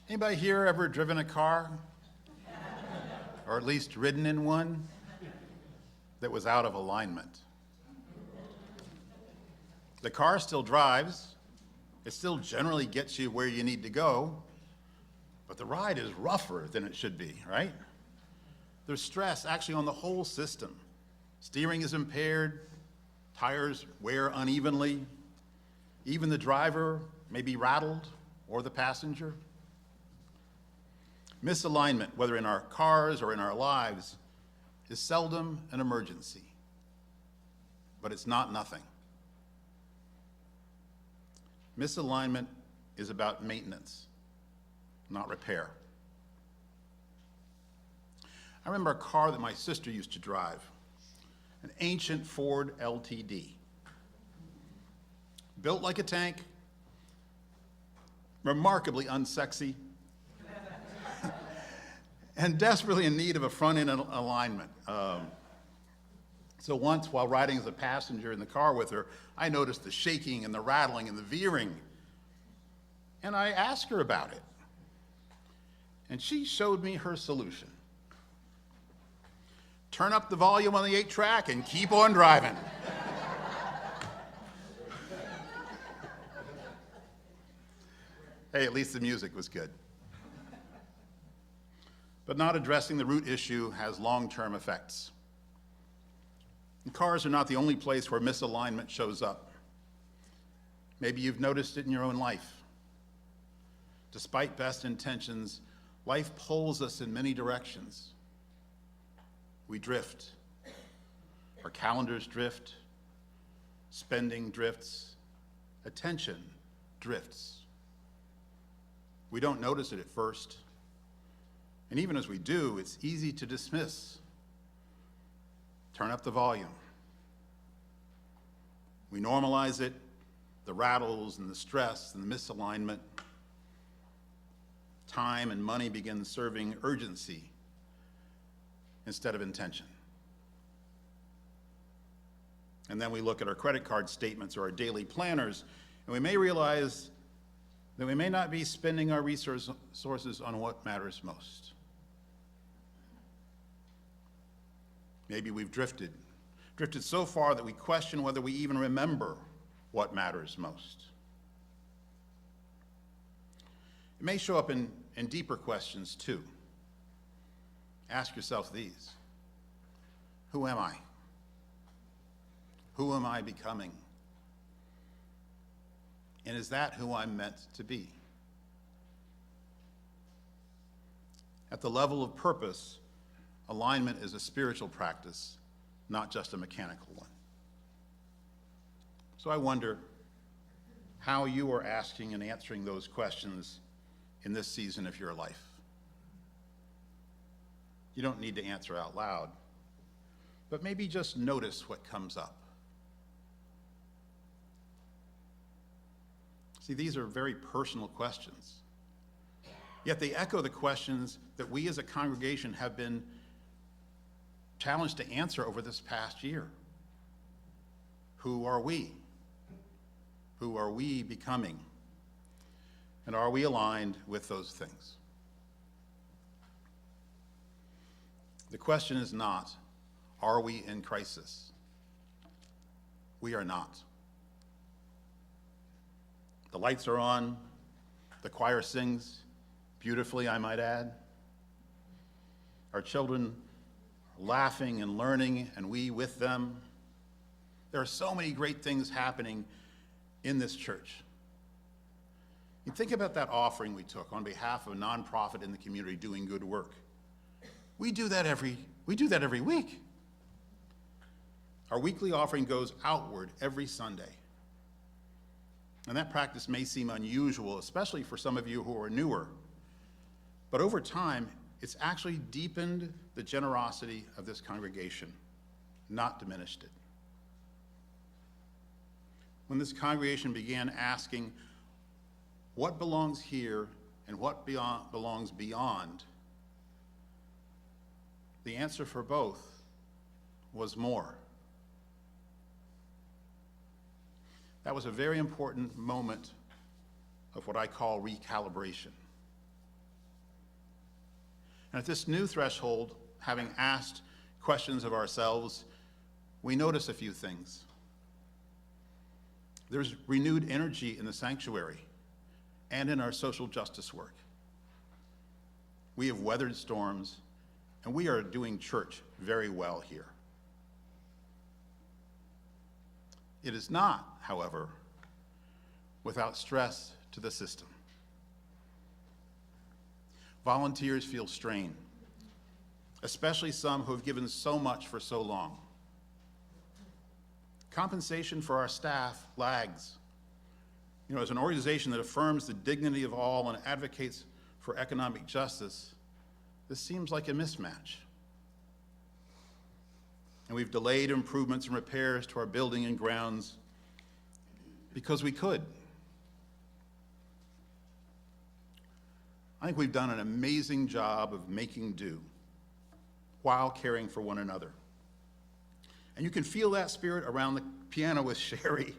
Anybody here ever driven a car? Or at least ridden in one that was out of alignment? The car still drives. It still generally gets you where you need to go, but the ride is rougher than it should be, right? There's stress actually on the whole system. Steering is impaired, tires wear unevenly, even the driver may be rattled or the passenger. Misalignment, whether in our cars or in our lives, is seldom an emergency, but it's not nothing. Misalignment is about maintenance, not repair. I remember a car that my sister used to drive, an ancient Ford LTD. Built like a tank, remarkably unsexy, and desperately in need of a front-end alignment. So once, while riding as a passenger in the car with her, I noticed the shaking and the rattling and the veering, and I asked her about it. And she showed me her solution. Turn up the volume on the 8-track and keep on driving. Hey, at least the music was good. But not addressing the root issue has long-term effects. And cars are not the only place where misalignment shows up. Maybe you've noticed it in your own life. Despite best intentions, life pulls us in many directions. We drift. Our calendars drift. Spending drifts. Attention drifts. We don't notice it at first. And even as we do, it's easy to dismiss. Turn up the volume. We normalize it, the rattles and the stress and the misalignment. Time and money begin serving urgency instead of intention. And then we look at our credit card statements or our daily planners, and we may realize that we may not be spending our resources on what matters most. Maybe we've drifted so far that we question whether we even remember what matters most. It may show up in deeper questions too. Ask yourself these. Who am I? Who am I becoming? And is that who I'm meant to be? At the level of purpose, alignment is a spiritual practice, not just a mechanical one. So I wonder how you are asking and answering those questions in this season of your life. You don't need to answer out loud, but maybe just notice what comes up. See, these are very personal questions, yet they echo the questions that we as a congregation have been challenged to answer over this past year. Who are we? Who are we becoming? And are we aligned with those things? The question is not, are we in crisis? We are not. The lights are on, the choir sings beautifully, I might add. Our children are laughing and learning, and we with them. There are so many great things happening in this church. You think about that offering we took on behalf of a nonprofit in the community doing good work. We do that every week. Our weekly offering goes outward every Sunday. And that practice may seem unusual, especially for some of you who are newer. But over time, it's actually deepened the generosity of this congregation, not diminished it. When this congregation began asking what belongs here and what belongs beyond, the answer for both was more. That was a very important moment of what I call recalibration. And at this new threshold, having asked questions of ourselves, we notice a few things. There's renewed energy in the sanctuary and in our social justice work. We have weathered storms, and we are doing church very well here. It is not, however, without stress to the system. Volunteers feel strain, especially some who have given so much for so long. Compensation for our staff lags. As an organization that affirms the dignity of all and advocates for economic justice, this seems like a mismatch. And we've delayed improvements and repairs to our building and grounds because we could. I think we've done an amazing job of making do while caring for one another. And you can feel that spirit around the piano with Sherry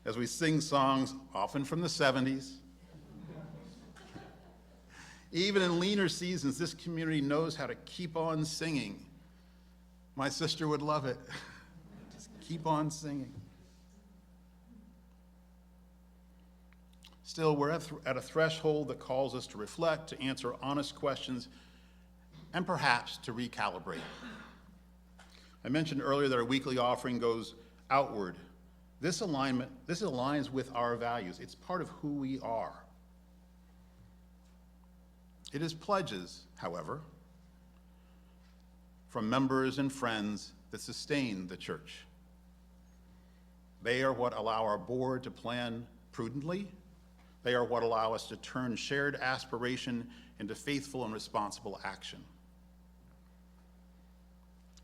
as we sing songs, often from the 70s. Even in leaner seasons, this community knows how to keep on singing. My sister would love it. Just keep on singing. Still, we're at a threshold that calls us to reflect, to answer honest questions, and perhaps to recalibrate. I mentioned earlier that our weekly offering goes outward. This aligns with our values. It's part of who we are. It is pledges, however, from members and friends that sustain the church. They are what allow our board to plan prudently. They are what allow us to turn shared aspiration into faithful and responsible action.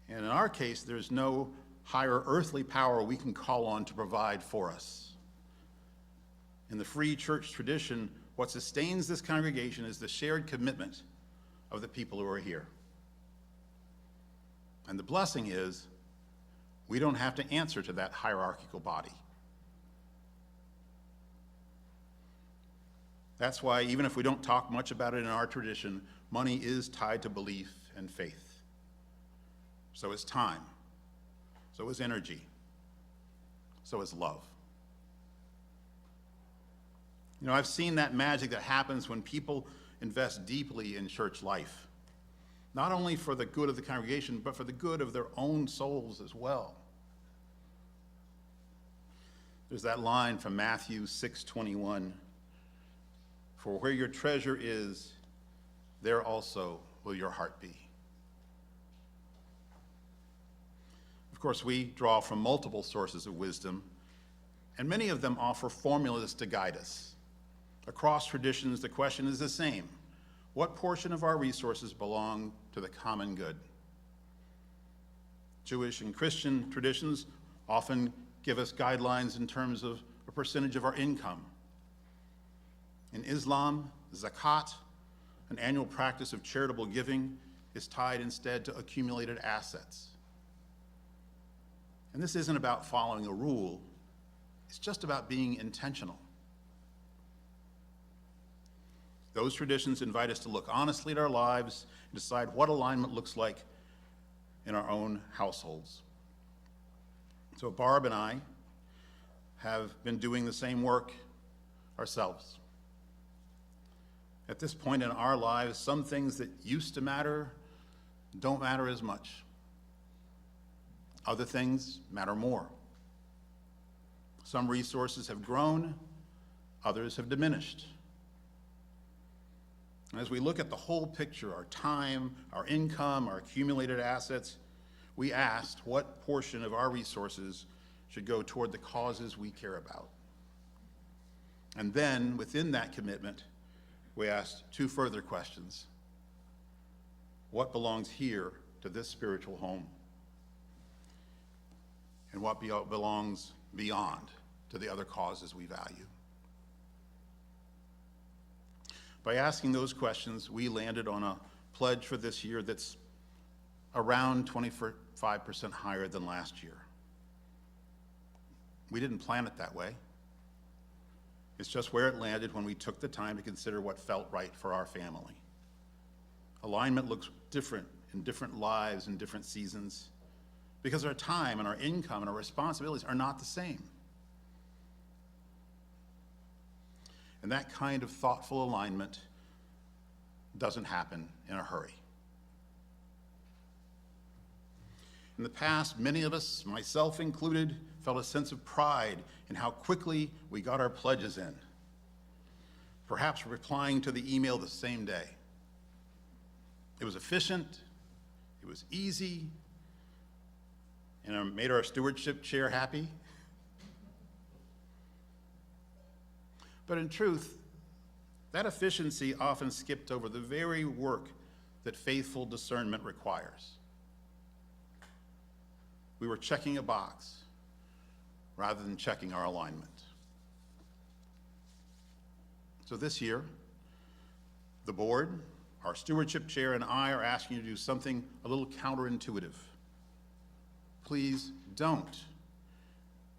And in our case, there's no higher earthly power we can call on to provide for us. In the free church tradition, what sustains this congregation is the shared commitment of the people who are here. And the blessing is, we don't have to answer to that hierarchical body. That's why, even if we don't talk much about it in our tradition, money is tied to belief and faith. So is time. So is energy. So is love. I've seen that magic that happens when people invest deeply in church life, not only for the good of the congregation, but for the good of their own souls as well. There's that line from Matthew 6:21, "For where your treasure is, there also will your heart be." Of course, we draw from multiple sources of wisdom, and many of them offer formulas to guide us. Across traditions, the question is the same: what portion of our resources belong to the common good? Jewish and Christian traditions often give us guidelines in terms of a percentage of our income. In Islam, zakat, an annual practice of charitable giving, is tied instead to accumulated assets. And this isn't about following a rule, it's just about being intentional. Those traditions invite us to look honestly at our lives and decide what alignment looks like in our own households. So Barb and I have been doing the same work ourselves. At this point in our lives, some things that used to matter don't matter as much. Other things matter more. Some resources have grown, others have diminished. And as we look at the whole picture, our time, our income, our accumulated assets, we asked what portion of our resources should go toward the causes we care about. And then, within that commitment, we asked two further questions. What belongs here to this spiritual home? And what belongs beyond to the other causes we value? By asking those questions, we landed on a pledge for this year that's around 25% higher than last year. We didn't plan it that way. It's just where it landed when we took the time to consider what felt right for our family. Alignment looks different in different lives and different seasons because our time and our income and our responsibilities are not the same. And that kind of thoughtful alignment doesn't happen in a hurry. In the past, many of us, myself included, felt a sense of pride in how quickly we got our pledges in, perhaps replying to the email the same day. It was efficient, it was easy, and it made our stewardship chair happy. But in truth, that efficiency often skipped over the very work that faithful discernment requires. We were checking a box rather than checking our alignment. So this year, the board, our stewardship chair, and I are asking you to do something a little counterintuitive. Please don't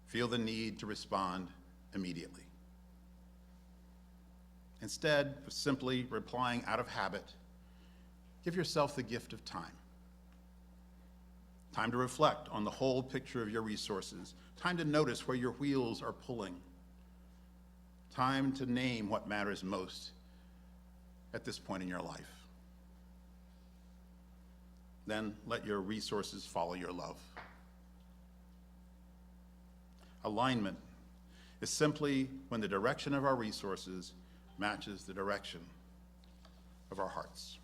feel the need to respond immediately. Instead of simply replying out of habit, give yourself the gift of time. Time to reflect on the whole picture of your resources. Time to notice where your wheels are pulling. Time to name what matters most at this point in your life. Then let your resources follow your love. Alignment is simply when the direction of our resources matches the direction of our hearts.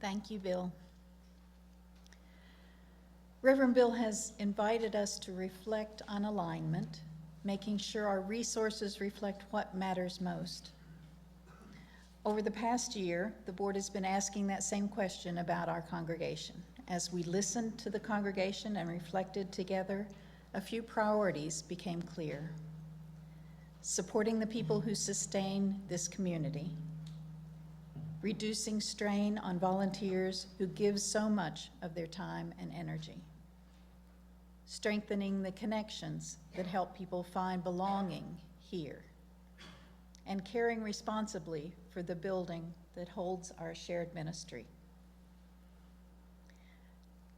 Thank you, Bill. Reverend Bill has invited us to reflect on alignment, making sure our resources reflect what matters most. Over the past year, the board has been asking that same question about our congregation. As we listened to the congregation and reflected together, a few priorities became clear. Supporting the people who sustain this community, reducing strain on volunteers who give so much of their time and energy, strengthening the connections that help people find belonging here, and caring responsibly for the building that holds our shared ministry.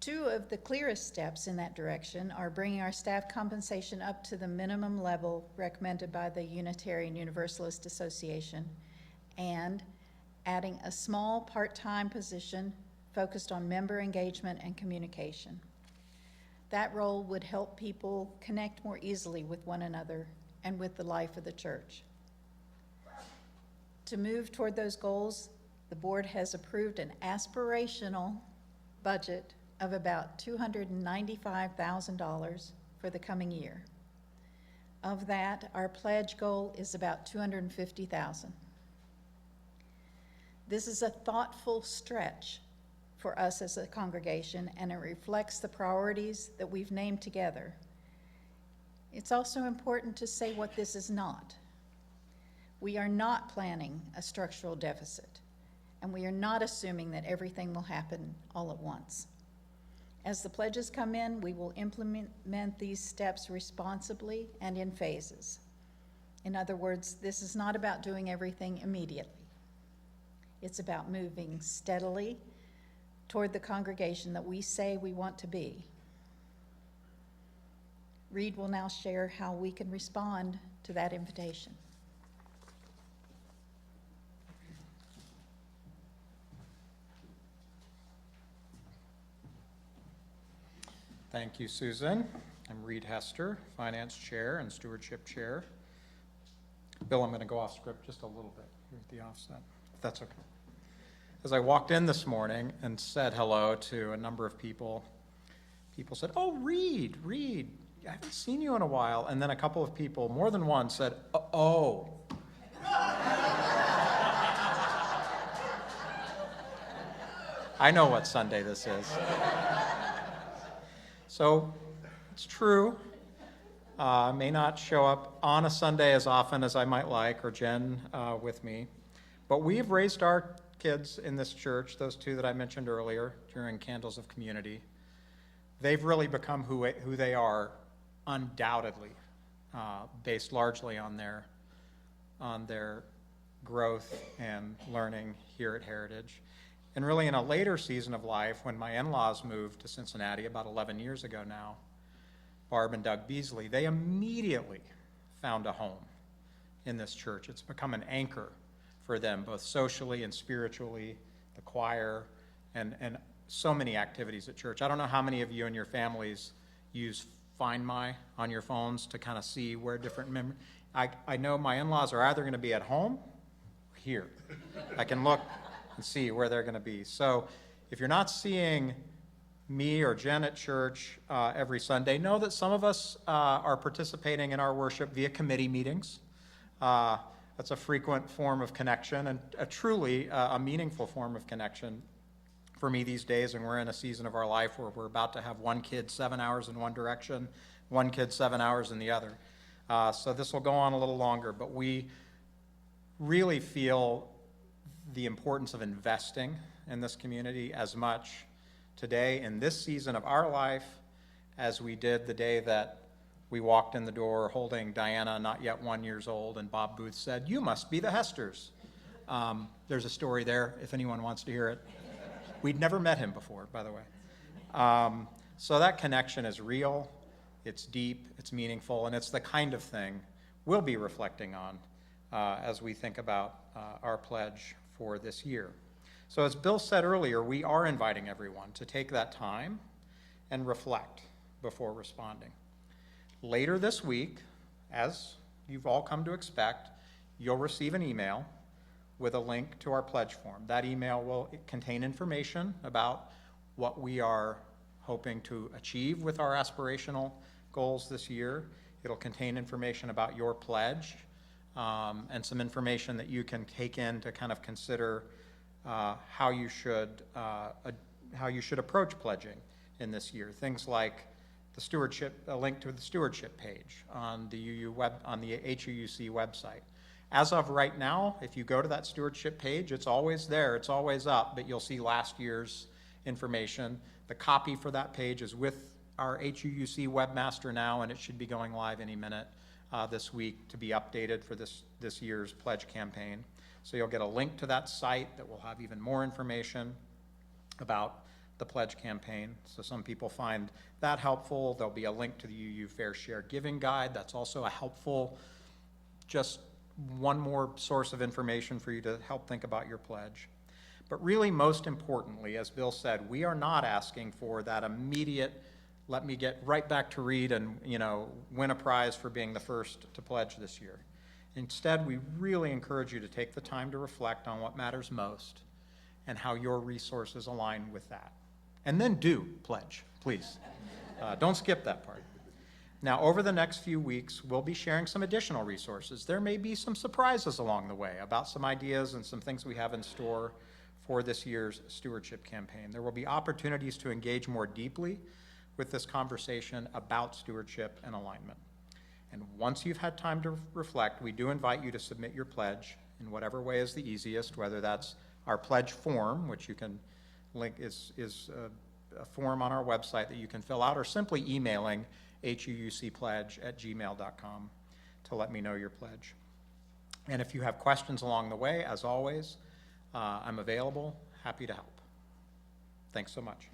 Two of the clearest steps in that direction are bringing our staff compensation up to the minimum level recommended by the Unitarian Universalist Association and adding a small part-time position focused on member engagement and communication. That role would help people connect more easily with one another and with the life of the church. To move toward those goals, the board has approved an aspirational budget of about $295,000 for the coming year. Of that, our pledge goal is about $250,000. This is a thoughtful stretch for us as a congregation, and it reflects the priorities that we've named together. It's also important to say what this is not. We are not planning a structural deficit, and we are not assuming that everything will happen all at once. As the pledges come in, we will implement these steps responsibly and in phases. In other words, this is not about doing everything immediately. It's about moving steadily toward the congregation that we say we want to be. Reid will now share how we can respond to that invitation. Thank you, Susan. I'm Reid Hester, Finance Chair and Stewardship Chair. Bill, I'm going to go off script just a little bit here at the offset, if that's okay. As I walked in this morning and said hello to a number of people, people said, "Oh, Reid, I haven't seen you in a while." And then a couple of people, more than one, said, "Oh." I know what Sunday this is. So it's true. I may not show up on a Sunday as often as I might like, or Jen with me, but we've raised our kids in this church, those two that I mentioned earlier during Candles of Community. They've really become who they are, undoubtedly, based largely on their on their growth and learning here at Heritage. And really in a later season of life, when my in-laws moved to Cincinnati about 11 years ago now, Barb and Doug Beasley, they immediately found a home in this church. It's become an anchor for them, both socially and spiritually, the choir, and so many activities at church. I don't know how many of you and your families use Find My on your phones to kind of see where different members. I know my in-laws are either going to be at home or here. I can look and see where they're going to be. So if you're not seeing me or Jen at church every Sunday, know that some of us are participating in our worship via committee meetings. That's a frequent form of connection and truly a meaningful form of connection for me these days. And we're in a season of our life where we're about to have one kid 7 hours in one direction, one kid 7 hours in the other. So this will go on a little longer, but we really feel the importance of investing in this community as much today in this season of our life as we did the day that we walked in the door holding Diana, not yet 1 year old, and Bob Booth said, "You must be the Hesters." There's a story there if anyone wants to hear it. We'd never met him before, by the way. So that connection is real, it's deep, it's meaningful, and it's the kind of thing we'll be reflecting on as we think about our pledge for this year. So as Bill said earlier, we are inviting everyone to take that time and reflect before responding. Later this week, as you've all come to expect, you'll receive an email with a link to our pledge form. That email will contain information about what we are hoping to achieve with our aspirational goals this year. It'll contain information about your pledge and some information that you can take in to kind of consider how you should approach pledging in this year. Things like the stewardship, a link to the stewardship page on the HUUC website. As of right now, if you go to that stewardship page, it's always there, it's always up, but you'll see last year's information. The copy for that page is with our HUUC webmaster now, and it should be going live any minute this week to be updated for this year's pledge campaign. So you'll get a link to that site that will have even more information about the pledge campaign. So some people find that helpful. There'll be a link to the UU Fair Share Giving Guide. That's also a helpful, just one more source of information for you to help think about your pledge. But really, most importantly, as Bill said, we are not asking for that immediate, let me get right back to Reid and win a prize for being the first to pledge this year. Instead, we really encourage you to take the time to reflect on what matters most and how your resources align with that. And then do pledge, please. Don't skip that part. Now, over the next few weeks, we'll be sharing some additional resources. There may be some surprises along the way about some ideas and some things we have in store for this year's stewardship campaign. There will be opportunities to engage more deeply with this conversation about stewardship and alignment. And once you've had time to reflect, we do invite you to submit your pledge in whatever way is the easiest, whether that's our pledge form, which you can link is a form on our website that you can fill out, or simply emailing huucpledge@gmail.com to let me know your pledge. And if you have questions along the way, as always, I'm available, happy to help. Thanks so much.